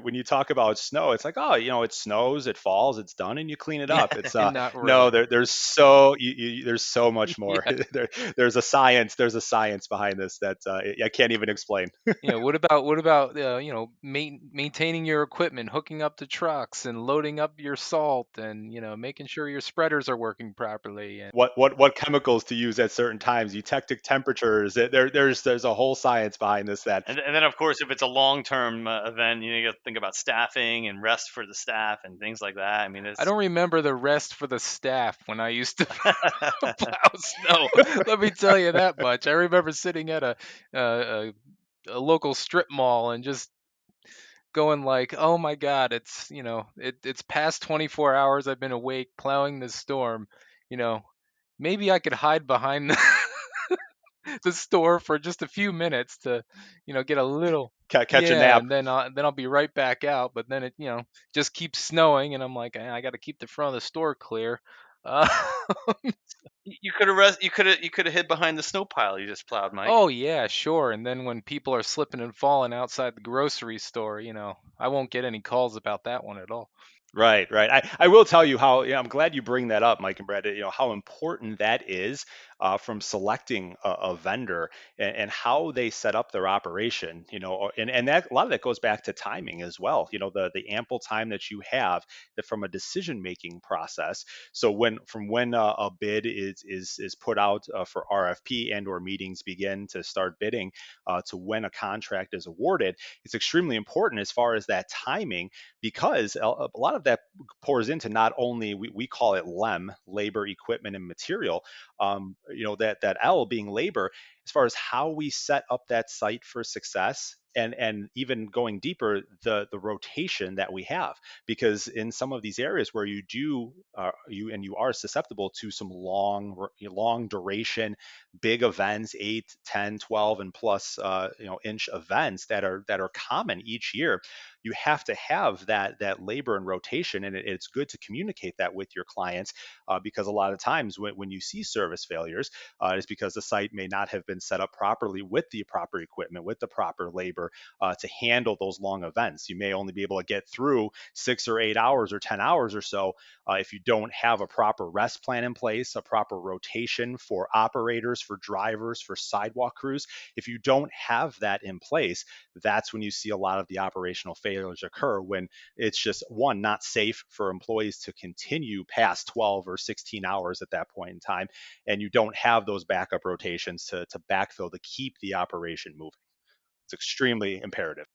S4: when you talk about snow, it's like, oh, it snows, it falls, it's done, and you clean it
S3: Yeah,
S4: up. It's
S3: not
S4: no,
S3: really.
S4: there's so much more.
S3: Yeah.
S4: There's a science behind this that I can't even explain.
S3: What about maintaining your equipment, hooking up the trucks and loading up your salt and making sure your spreaders are working properly and
S4: What chemicals to use at certain times, eutectic temperatures. There's a whole science behind this that
S2: And then, of course, if it's a long-term event, you got to think about staffing and rest for the staff and things like that. I mean,
S3: I
S2: it's
S3: don't remember the rest for the staff when I used to plow snow. Let me tell you that much. I remember sitting at a, a local strip mall and just going like, "Oh my God, it's past 24 hours. I've been awake plowing this storm. You know, maybe I could hide behind the store for just a few minutes to, get a little,
S4: catch a
S3: yeah,
S4: nap.
S3: and then I'll be right back out. But then it, just keeps snowing, and I'm like, I got to keep the front of the store clear. Uh,
S2: you could have you could have hid behind the snow pile you just plowed, Mike.
S3: oh yeah, sure. And then when people are slipping and falling outside the grocery store, I won't get any calls about that one at all.
S4: Right, right. I will tell you how, I'm glad you bring that up, Mike and Brad, how important that is from selecting a vendor and how they set up their operation, and that a lot of that goes back to timing as well, the ample time that you have that from a decision making process. So when a bid is put out for RFP and or meetings begin to start bidding to when a contract is awarded, it's extremely important as far as that timing, because a lot of that pours into not only we call it labor, equipment, and material. That L being labor, as far as how we set up that site for success and even going deeper, the rotation that we have, because in some of these areas where you are susceptible to some long duration big events, 8, 10, 12, and plus inch events that are common each year, you have to have that labor and rotation, and it's good to communicate that with your clients, because a lot of times when you see service failures, it's because the site may not have been set up properly with the proper equipment, with the proper labor, to handle those long events. You may only be able to get through 6 or 8 hours or 10 hours or so, if you don't have a proper rest plan in place, a proper rotation for operators, for drivers, for sidewalk crews. If you don't have that in place, that's when you see a lot of the operational failures occur, when it's just, one, not safe for employees to continue past 12 or 16 hours at that point in time, and you don't have those backup rotations to backfill to keep the operation moving. It's extremely imperative.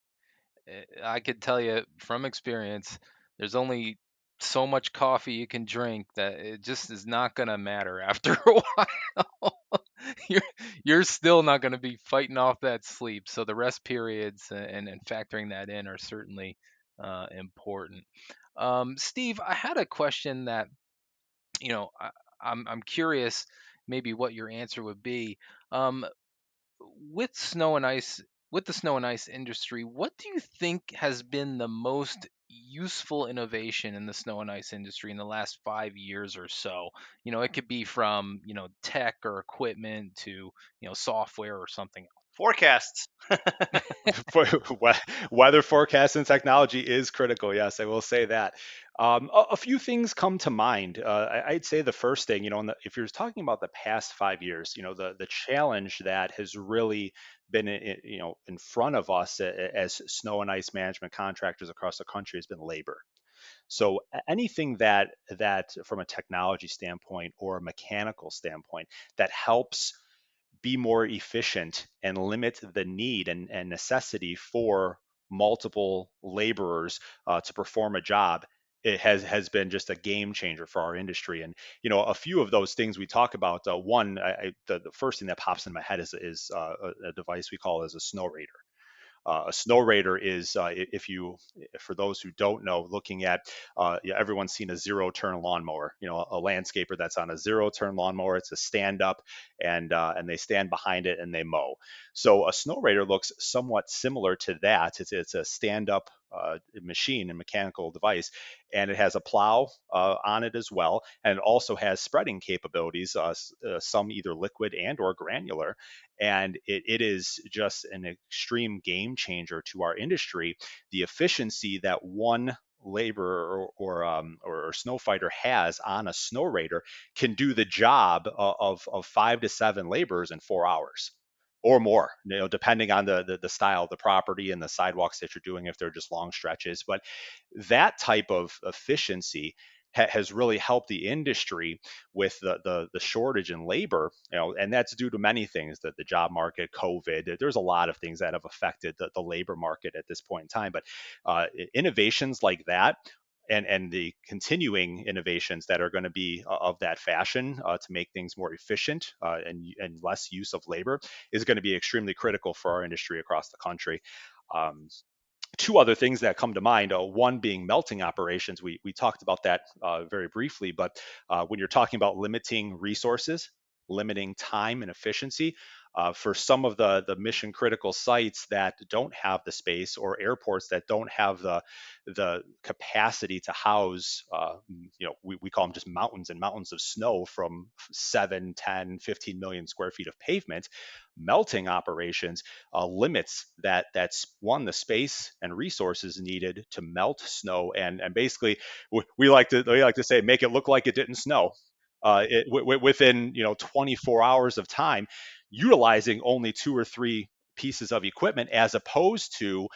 S3: I could tell you from experience, there's only so much coffee you can drink that it just is not gonna matter after a while. You're you're still not gonna be fighting off that sleep. So the rest periods and factoring that in are certainly important. Steve, I had a question that I'm curious maybe what your answer would be. Um, with snow and ice with the snow and ice industry, what do you think has been the most useful innovation in the snow and ice industry in the last 5 years or so? It could be from, tech or equipment to, software or something.
S5: Forecasts.
S4: For weather forecasting technology is critical. Yes, I will say that. A few things come to mind. I'd say the first thing, if you're talking about the past 5 years, the challenge that has really been, in front of us as snow and ice management contractors across the country has been labor. So anything that from a technology standpoint or a mechanical standpoint that helps be more efficient and limit the need and necessity for multiple laborers to perform a job, it has been just a game changer for our industry. And a few of those things we talk about, one, the first thing that pops in my head is a device we call as a snow radar. A snow raider is, if you, for those who don't know, looking at, yeah, everyone's seen a zero turn lawnmower, a landscaper that's on a zero turn lawnmower. It's a stand up, and they stand behind it and they mow. So a snow raider looks somewhat similar to that. It's a stand up machine and mechanical device, and it has a plow on it as well, and it also has spreading capabilities, some either liquid and or granular, and it is just an extreme game changer to our industry. The efficiency that one laborer or snow fighter has on a snow raider can do the job of 5 to 7 laborers in 4 hours or more, depending on the style of the property and the sidewalks that you're doing, if they're just long stretches. But that type of efficiency has really helped the industry with the shortage in labor, and that's due to many things, that the job market, COVID. There's a lot of things that have affected the labor market at this point in time. But innovations like that, and the continuing innovations that are going to be of that fashion, to make things more efficient, and less use of labor, is going to be extremely critical for our industry across the country. Um, Two other things that come to mind. One being melting operations. We talked about that very briefly, but when you're talking about limiting resources, limiting time and efficiency, for some of the mission critical sites that don't have the space, or airports that don't have the capacity to house, we call them just mountains and mountains of snow from 7, 10, 15 million square feet of pavement. Melting operations limits that's one, the space and resources needed to melt snow, and basically we like to say, make it look like it didn't snow. Within 24 hours of time, utilizing only 2 or 3 pieces of equipment, as opposed to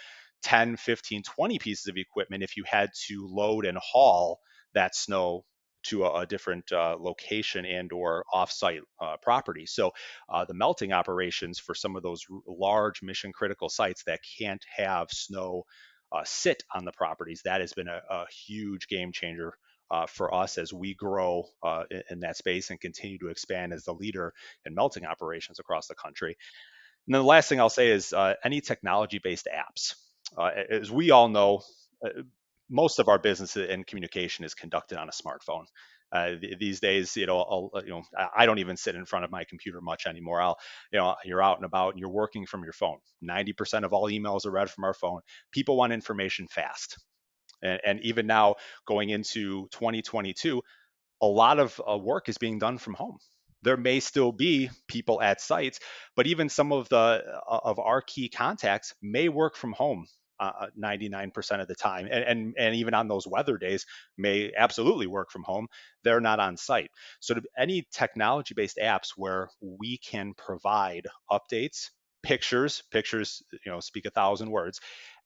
S4: 10, 15, 20 pieces of equipment if you had to load and haul that snow to a different location and or offsite property. So the melting operations for some of those large mission critical sites that can't have snow sit on the properties, that has been a huge game changer for us as we grow in that space and continue to expand as the leader in melting operations across the country. And then the last thing I'll say is any technology-based apps. As we all know, uh, most of our business and communication is conducted on a smartphone. These days, I don't even sit in front of my computer much anymore. You're out and about and you're working from your phone. 90% of all emails are read from our phone. People want information fast. And even now, going into 2022, a lot of work is being done from home. There may still be people at sites, but even some of the of our key contacts may work from home 99% of the time, and even on those weather days may absolutely work from home. They're not on site. So any technology-based apps where we can provide updates, pictures, speak 1,000 words,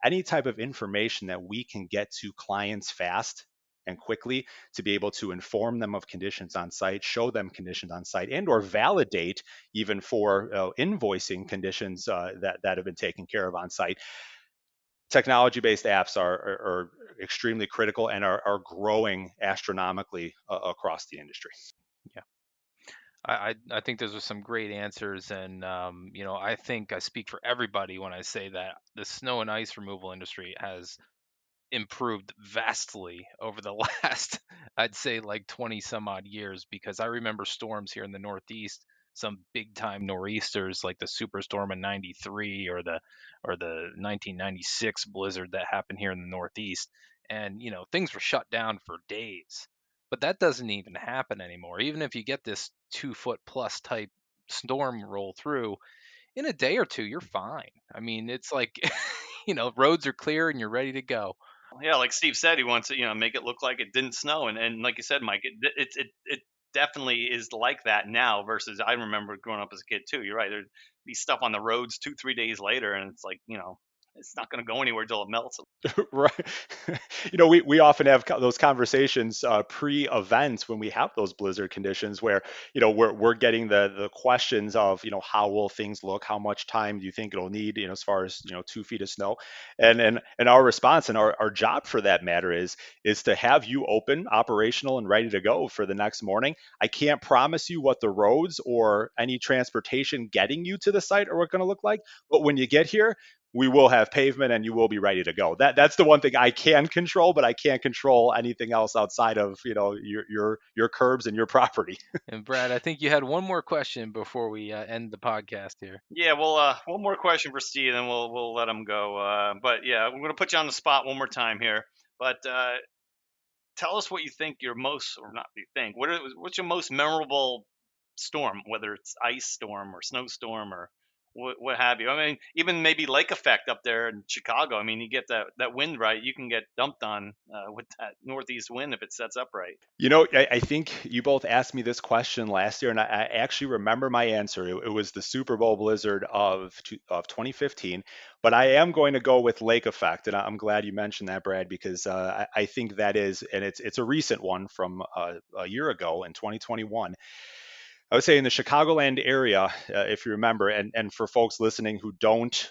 S4: any type of information that we can get to clients fast and quickly to be able to inform them of conditions on site, show them conditions on site, and or validate even for invoicing conditions that have been taken care of on site. Technology-based apps are extremely critical and are growing astronomically across the industry.
S3: Yeah. I think those are some great answers, and I think I speak for everybody when I say that the snow and ice removal industry has improved vastly over the last, I'd say, like 20 some odd years, because I remember storms here in the Northeast, some big time nor'easters like the superstorm in 93 or the 1996 blizzard that happened here in the Northeast. And, things were shut down for days. But that doesn't even happen anymore. Even if you get this 2 foot plus type storm roll through, in a day or two, you're fine. I mean, it's like, roads are clear and you're ready to go.
S5: Yeah, like Steve said, he wants to make it look like it didn't snow, and like you said, Mike, it definitely is like that now versus I remember growing up as a kid too. You're right. There'd be stuff on the roads 2 3 days later, and it's like it's not going to go anywhere until it melts.
S4: Right. We often have those conversations pre-event when we have those blizzard conditions where, we're getting the questions of, how will things look? How much time do you think it'll need, as far as, 2 feet of snow? And our response and our job for that matter is to have you open, operational, and ready to go for the next morning. I can't promise you what the roads or any transportation getting you to the site are going to look like, but when you get here, we will have pavement and you will be ready to go. That's the one thing I can control, but I can't control anything else outside of your curbs and your property.
S3: And Brad, I think you had one more question before we end the podcast here.
S5: Yeah, well, one more question for Steve, and we'll let him go. But yeah, we're gonna put you on the spot one more time here. But tell us what you think your most, or not you think, what's your most memorable storm, whether it's ice storm or snowstorm or what have you. I mean, even maybe lake effect up there in Chicago. I mean, you get that wind right, you can get dumped on with that northeast wind if it sets up right.
S4: I think you both asked me this question last year, and I actually remember my answer. It was the Super Bowl blizzard of 2015, but I am going to go with lake effect, and I'm glad you mentioned that, Brad, because I think that is, and it's a recent one from a year ago in 2021. I would say in the Chicagoland area, if you remember, and for folks listening who don't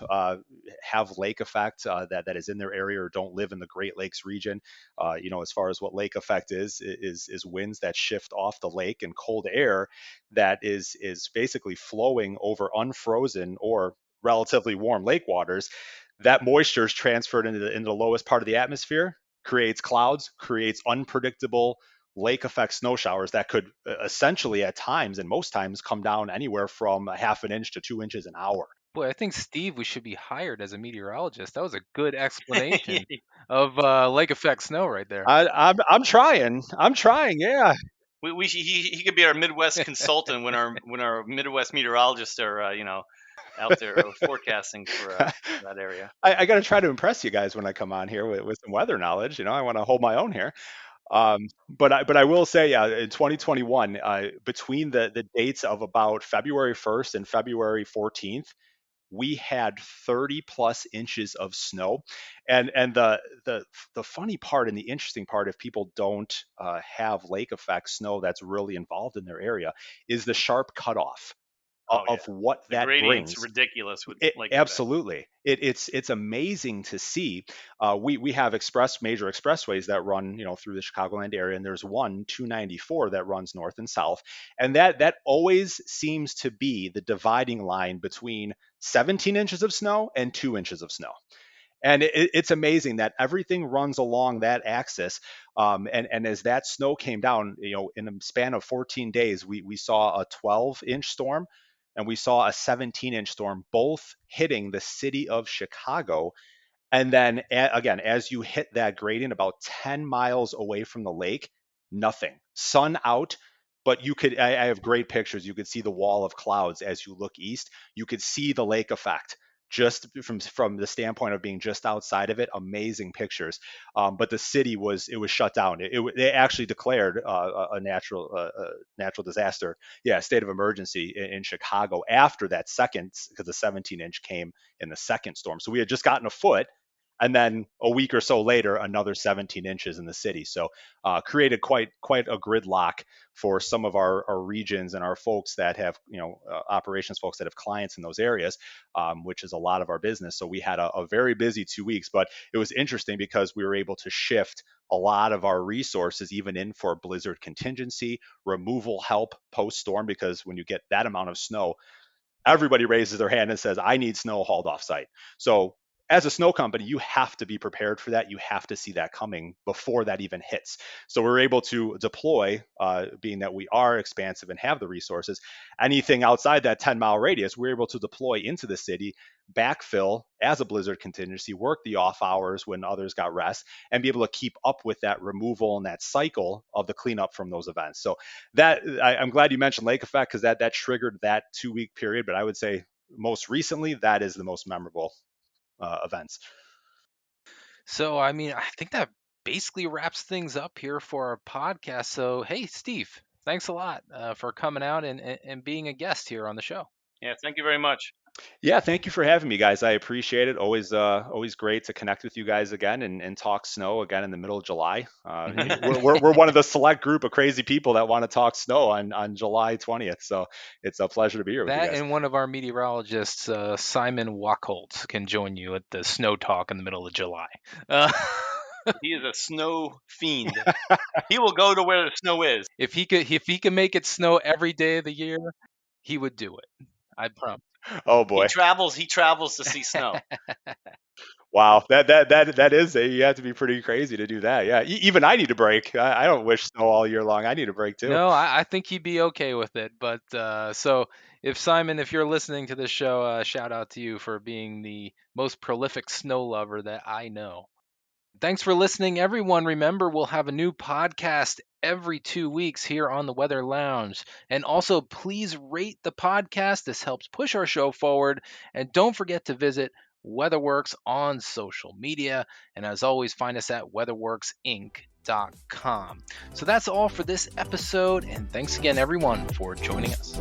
S4: have lake effect that is in their area or don't live in the Great Lakes region, as far as what lake effect is winds that shift off the lake and cold air that is basically flowing over unfrozen or relatively warm lake waters. That moisture is transferred into the lowest part of the atmosphere, creates clouds, creates unpredictable lake effect snow showers that could essentially at times and most times come down anywhere from a half an inch to 2 inches an hour.
S3: Boy, I think Steve, we should be hired as a meteorologist. That was a good explanation of lake effect snow right there.
S4: I'm trying. I'm trying. Yeah.
S5: He could be our Midwest consultant when our Midwest meteorologists are out there forecasting for that area.
S4: I got to try to impress you guys when I come on here with some weather knowledge. I want to hold my own here. But I will say, in 2021, between the dates of about February 1st and February 14th, we had 30 plus inches of snow. And the funny part and the interesting part, if people don't have lake effect snow that's really involved in their area, is the sharp cutoff.
S5: Oh,
S4: of what
S5: the
S4: that
S5: gradient's
S4: brings.
S5: ridiculous with like
S4: Absolutely, it's amazing to see. We have major expressways that run through the Chicagoland area, and there's one 294 that runs north and south, and that always seems to be the dividing line between 17 inches of snow and 2 inches of snow. And it's amazing that everything runs along that axis. And as that snow came down, in a span of 14 days, we saw a 12-inch storm and we saw a 17-inch storm, both hitting the city of Chicago. And then again, as you hit that gradient about 10 miles away from the lake, nothing. Sun out, but I have great pictures. You could see the wall of clouds as you look east. You could see the lake effect just from the standpoint of being just outside of it. Amazing pictures. But the city was shut down. They actually declared a natural disaster, state of emergency in Chicago after that second, because the 17-inch came in the second storm. So we had just gotten a foot, and then a week or so later, another 17 inches in the city. So created quite a gridlock for some of our regions and our folks that have, operations folks that have clients in those areas, which is a lot of our business. So we had a very busy 2 weeks, but it was interesting because we were able to shift a lot of our resources even in for blizzard contingency, removal help post-storm, because when you get that amount of snow, everybody raises their hand and says, I need snow hauled off site. So as a snow company, you have to be prepared for that. You have to see that coming before that even hits. So we're able to deploy, being that we are expansive and have the resources, anything outside that 10-mile radius, we're able to deploy into the city, backfill as a blizzard contingency, work the off hours when others got rest, and be able to keep up with that removal and that cycle of the cleanup from those events. So that I'm glad you mentioned lake effect, because that triggered that 2-week period. But I would say most recently, that is the most memorable events.
S3: So, I mean, I think that basically wraps things up here for our podcast. So, hey, Steve, thanks a lot for coming out and being a guest here on the show.
S5: Yeah, thank you very much.
S4: Yeah, thank you for having me, guys. I appreciate it. Always great to connect with you guys again and talk snow again in the middle of July. We're one of the select group of crazy people that want to talk snow on July 20th. So it's a pleasure to be here with you
S3: That
S4: guys.
S3: and one of our meteorologists, Simon Wachholtz, can join you at the snow talk in the middle of July.
S5: He is a snow fiend. He will go to where the snow is.
S3: If he could make it snow every day of the year, he would do it. I promise.
S4: Oh boy.
S5: He travels to see snow.
S4: Wow, that is you have to be pretty crazy to do that. Yeah, even I need a break. I don't wish snow all year long. I need a break too.
S3: No, I think he'd be okay with it. But so if Simon, if you're listening to this show, shout out to you for being the most prolific snow lover that I know. Thanks for listening, everyone. Remember, we'll have a new podcast every 2 weeks here on the Weather Lounge. And also, please rate the podcast. This helps push our show forward. And don't forget to visit WeatherWorks on social media. And as always, find us at weatherworksinc.com. So that's all for this episode. And thanks again, everyone, for joining us.